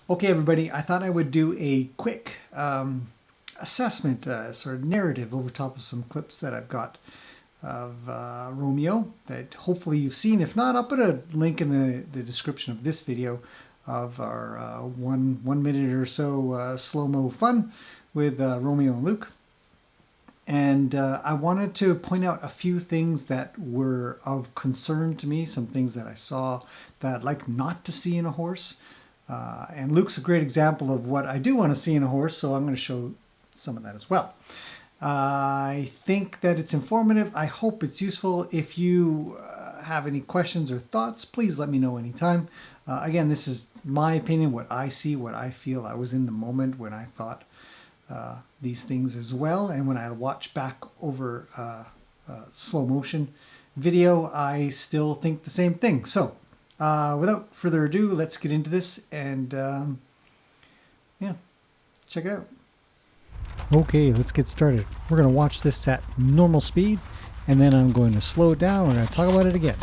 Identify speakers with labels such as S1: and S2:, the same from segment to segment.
S1: Okay, everybody, I thought I would do a quick assessment, sort of narrative over top of some clips that I've got of Romeo that hopefully you've seen. If not, I'll put a link in the description of this video of our one minute or so slow-mo fun with Romeo and Luke. And I wanted to point out a few things that were of concern to me, some things that I saw that I'd like not to see in a horse. And Luke's a great example of what I do want to see in a horse, so I'm going to show some of that as well. I think that it's informative. I hope it's useful. If you have any questions or thoughts, please let me know anytime. Again, this is my opinion, what I see, what I feel. I was in the moment when I thought these things as well. And when I watch back over slow motion video, I still think the same thing. So without further ado, let's get into this and yeah, check it out. Okay, let's get started. We're going to watch this at normal speed and then I'm going to slow it down. We're going to talk about it again.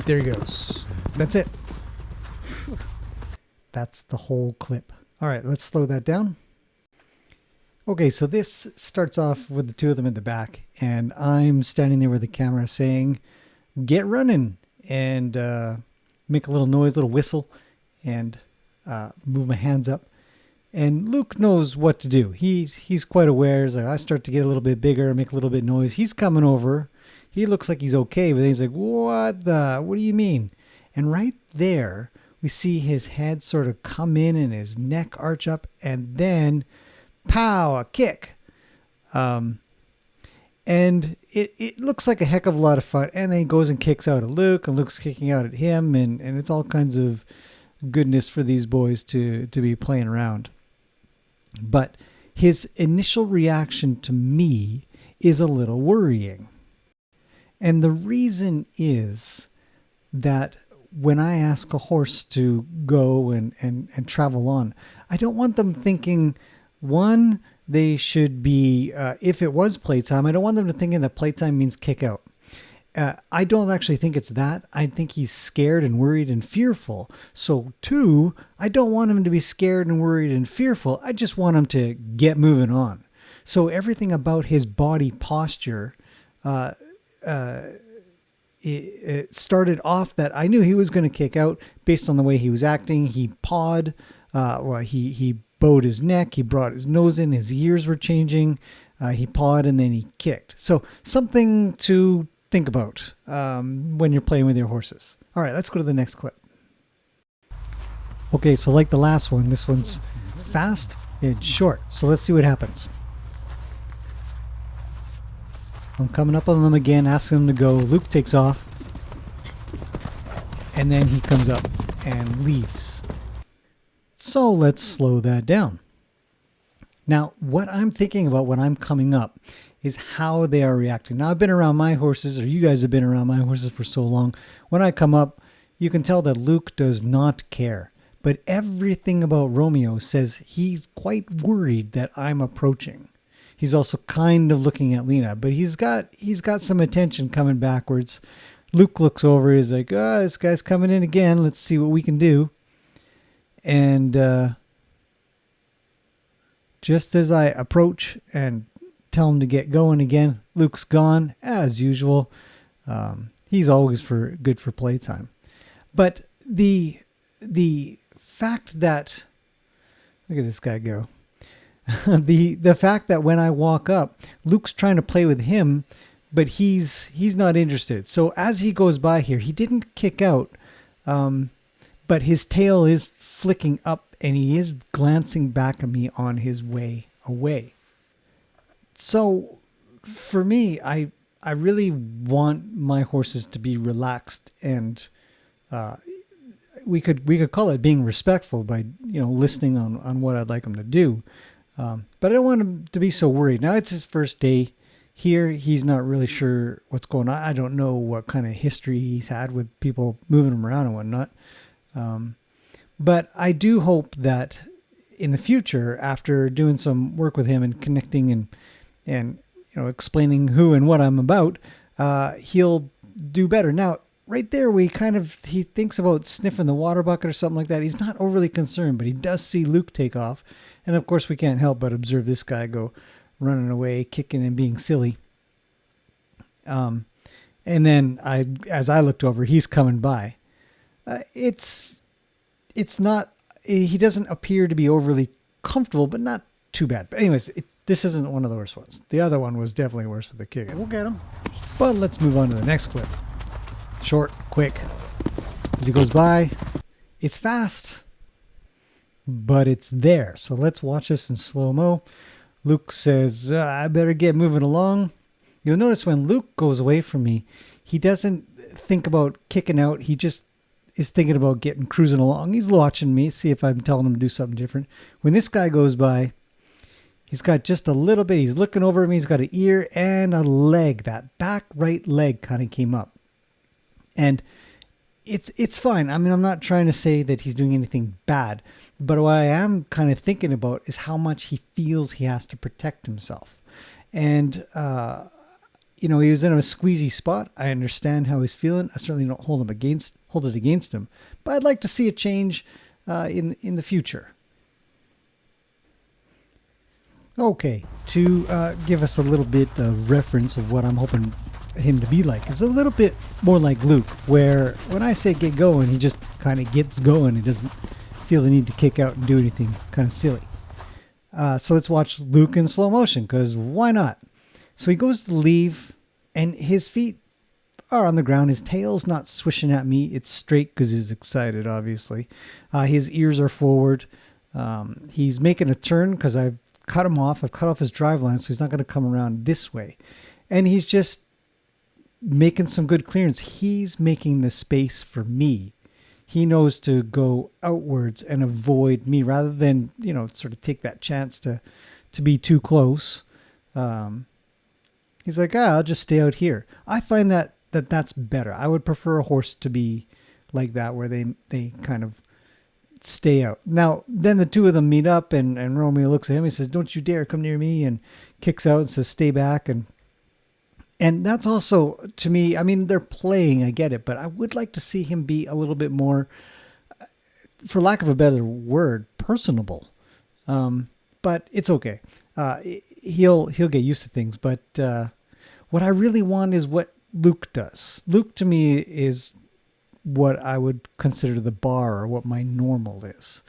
S1: There he goes. That's it. That's the whole clip. All right, let's slow that down. Okay, so this starts off with the two of them at the back, and I'm standing there with the camera saying, "Get running," and make a little noise, little whistle, and move my hands up. And Luke knows what to do. He's quite aware. He's like, I start to get a little bit bigger, make a little bit of noise. He's coming over. He looks like he's okay, but then he's like, what do you mean? And right there, we see his head sort of come in and his neck arch up, and then, pow, a kick. And it looks like a heck of a lot of fun. And then he goes and kicks out at Luke, and Luke's kicking out at him, and it's all kinds of goodness for these boys to be playing around. But his initial reaction to me is a little worrying. And the reason is that when I ask a horse to go and travel on, I don't want them thinking, one, they should be, if it was playtime, I don't want them to thinking that playtime means kick out. I don't actually think it's that. I think he's scared and worried and fearful. So two, I don't want him to be scared and worried and fearful. I just want him to get moving on. So everything about his body posture, it started off that I knew he was going to kick out based on the way he was acting. He pawed, he bowed his neck, he brought his nose in, his ears were changing, he pawed, and then he kicked. So something to think about when you're playing with your horses. All right, let's go to the next clip. Okay, so like the last one, this one's fast and short. So let's see what happens. I'm coming up on them again, asking them to go. Luke takes off, and then he comes up and leaves. So let's slow that down. Now, what I'm thinking about when I'm coming up is how they are reacting. Now, I've been around my horses, or you guys have been around my horses for so long. When I come up, you can tell that Luke does not care. But everything about Romeo says he's quite worried that I'm approaching. He's also kind of looking at Lena, but he's got some attention coming backwards. Luke looks over. He's like, this guy's coming in again. Let's see what we can do. And just as I approach and tell him to get going again, Luke's gone as usual. He's always good for playtime. But the fact that, look at this guy go. The fact that when I walk up, Luke's trying to play with him, but he's not interested. So as he goes by here, he didn't kick out, but his tail is flicking up and he is glancing back at me on his way away. So for me, I really want my horses to be relaxed, and we could call it being respectful by listening on what I'd like them to do. But I don't want him to be so worried. Now it's his first day here. He's not really sure what's going on. I don't know what kind of history he's had with people moving him around and whatnot. But I do hope that in the future, after doing some work with him and connecting and explaining who and what I'm about, he'll do better. Now, right there where he thinks about sniffing the water bucket or something like that. He's not overly concerned, but he does see Luke take off. And of course we can't help but observe this guy go running away, kicking and being silly. And then as I looked over, he's coming by. It's not, he doesn't appear to be overly comfortable, but not too bad. But anyways, this isn't one of the worst ones. The other one was definitely worse with the kick. We'll get him. But let's move on to the next clip. Short, quick. As he goes by, it's fast, but it's there. So let's watch this in slow-mo. Luke says, I better get moving along. You'll notice when Luke goes away from me, he doesn't think about kicking out. He just is thinking about cruising along. He's watching me, see if I'm telling him to do something different. When this guy goes by, he's got just a little bit. He's looking over at me. He's got an ear and a leg. That back right leg kind of came up. And it's fine. I mean, I'm not trying to say that he's doing anything bad, but what I am kind of thinking about is how much he feels he has to protect himself. And, he was in a squeezy spot. I understand how he's feeling. I certainly don't hold it against him, but I'd like to see a change in the future. Okay, to give us a little bit of reference of what I'm hoping him to be like, it's a little bit more like Luke, where when I say get going, he just kind of gets going. He doesn't feel the need to kick out and do anything kind of silly. So let's watch Luke in slow motion, because why not? So he goes to leave, and his feet are on the ground. His tail's not swishing at me. It's straight because he's excited, obviously. His ears are forward. He's making a turn because I've cut him off. I've cut off his drive line, so he's not going to come around this way. And he's just making some good clearance. He's making the space for me. He knows to go outwards and avoid me rather than, sort of take that chance to be too close. He's like, I'll just stay out here. I find that's better. I would prefer a horse to be like that, where they kind of stay out. Now, then the two of them meet up, and Romeo looks at him. He says, don't you dare come near me, and kicks out and says, stay back. And that's also, to me, I mean, they're playing, I get it, but I would like to see him be a little bit more, for lack of a better word, personable. But it's okay. He'll get used to things. But what I really want is what Luke does. Luke, to me, is what I would consider the bar, or what my normal is.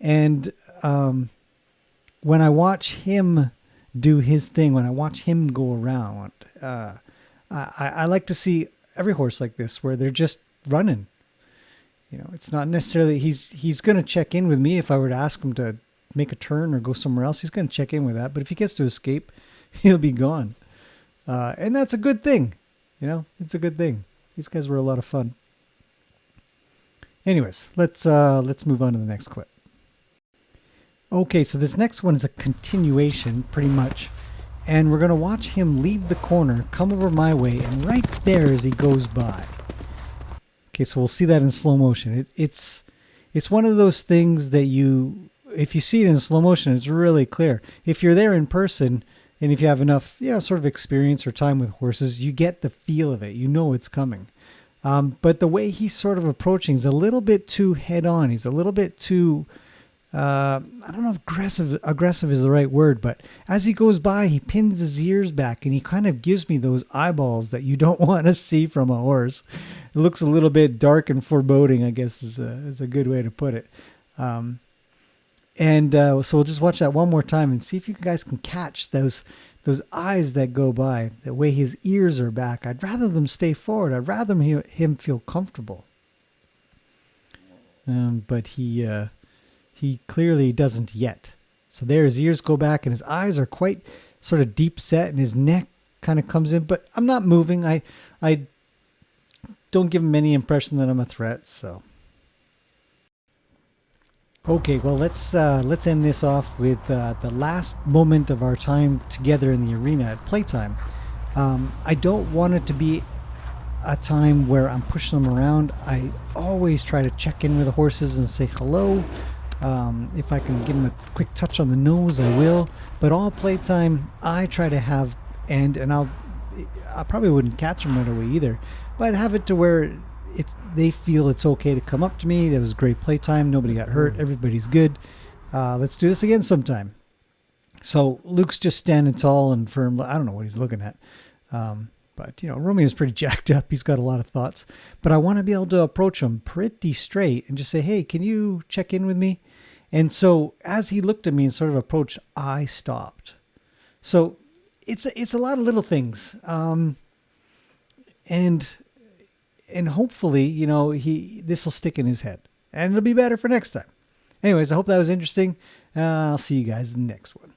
S1: And when I watch him do his thing, when I watch him go around, I like to see every horse like this, where they're just running. It's not necessarily he's going to check in with me if I were to ask him to make a turn or go somewhere else. He's going to check in with that. But if he gets to escape, he'll be gone. And that's a good thing. It's a good thing. These guys were a lot of fun. Anyways, let's move on to the next clip. Okay, so this next one is a continuation, pretty much. And we're going to watch him leave the corner, come over my way, and right there as he goes by. Okay, so we'll see that in slow motion. It's one of those things that if you see it in slow motion, it's really clear. If you're there in person, and if you have enough, sort of experience or time with horses, you get the feel of it. You know it's coming. But the way he's sort of approaching is a little bit too head on. He's a little bit too, I don't know if aggressive is the right word, but as he goes by, he pins his ears back and he kind of gives me those eyeballs that you don't want to see from a horse. It looks a little bit dark and foreboding, I guess is a good way to put it. So we'll just watch that one more time and see if you guys can catch those eyes that go by, the way his ears are back. I'd rather them stay forward. I'd rather him feel comfortable. But he clearly doesn't yet. So there, his ears go back and his eyes are quite sort of deep set and his neck kind of comes in, but I'm not moving. I don't give him any impression that I'm a threat, so. Okay, well, let's end this off with the last moment of our time together in the arena at playtime. I don't want it to be a time where I'm pushing them around. I always try to check in with the horses and say hello. If I can give them a quick touch on the nose, I will. But all playtime, I try to I probably wouldn't catch them right away either, but I'd have it to where they feel it's okay to come up to me. That was great playtime. Nobody got hurt. Everybody's good. Let's do this again sometime. So Luke's just standing tall and firm. I don't know what he's looking at. But, Romeo's pretty jacked up. He's got a lot of thoughts. But I want to be able to approach him pretty straight and just say, hey, can you check in with me? And so as he looked at me and sort of approached, I stopped. So it's a lot of little things. And hopefully, this will stick in his head. And it'll be better for next time. Anyways, I hope that was interesting. I'll see you guys in the next one.